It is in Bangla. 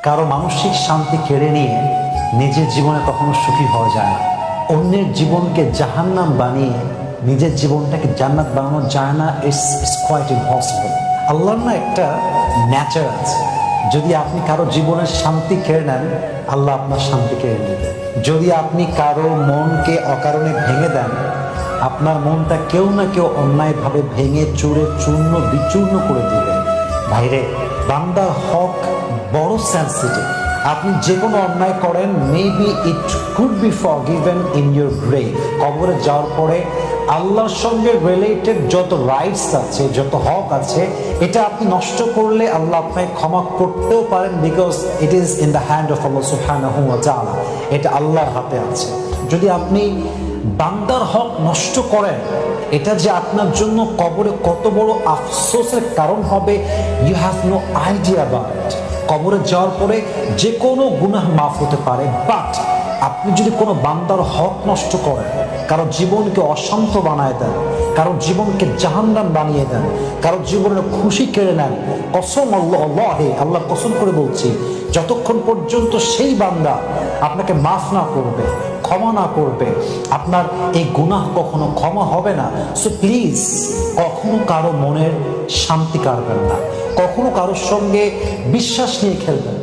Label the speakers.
Speaker 1: কারো মানসিক শান্তি কেড়ে নিয়ে নিজের জীবনে কখনো সুখী হওয়া যায় না। অন্যের জীবনকে জাহান্নাম বানিয়ে নিজের জীবনটাকে জান্নাত বানানো যায় না। It's quite impossible. আল্লাহর না একটা ন্যাচার আছে, যদি আপনি কারো জীবনের শান্তি কেড়ে নেন, আল্লাহ আপনার শান্তি কেড়ে নেবে। যদি আপনি কারো মনকে অকারণে ভেঙে দেন, আপনার মনটা কেউ না কেউ অন্যায়ভাবে ভেঙে চুরে চূর্ণ বিচূর্ণ করে দিবে। ভাইরে, বান্দার হক বড় সেন্সিটিভ। আপনি যে কোনো অন্যায় করেন, maybe it could be forgiven in your grave. কবরে যাওয়ার পরে আল্লাহর সঙ্গে রিলেটেড যত রাইটস আছে, যত হক আছে, এটা আপনি নষ্ট করলে আল্লাহ আপনাকে ক্ষমা করতেও পারেন, because it is in the hand of Allah সুবহানাহু ওয়া তাআলা। এটা আল্লাহর হাতে আছে। যদি আপনি বান্দার হক নষ্ট করেন, এটা যে আপনার জন্য কবরে কত বড় আফসোসের কারণ হবে, you have no idea about it. কবরে যাওয়ার পরে যে কোনো গুনাহ মাফ হতে পারে, বাট আপনি যদি কোনো বান্দার হক নষ্ট করেন, কারো জীবনকে অশান্ত বানায় দেন, কারো জীবনকে জাহান্নাম বানিয়ে দেন, কারো জীবনের খুশি কেড়ে নেন, কসম আল্লাহ কসম করে বলছি, যতক্ষণ পর্যন্ত সেই বান্দা আপনাকে মাফ না করবে, ক্ষমা না করবে, আপনার এই গুনাহ কখনো ক্ষমা হবে না। সো প্লিজ, কখনো কারো মনের শান্তি কাড়বেন না, কখনো কারোর সঙ্গে বিশ্বাস নিয়ে খেলবেন।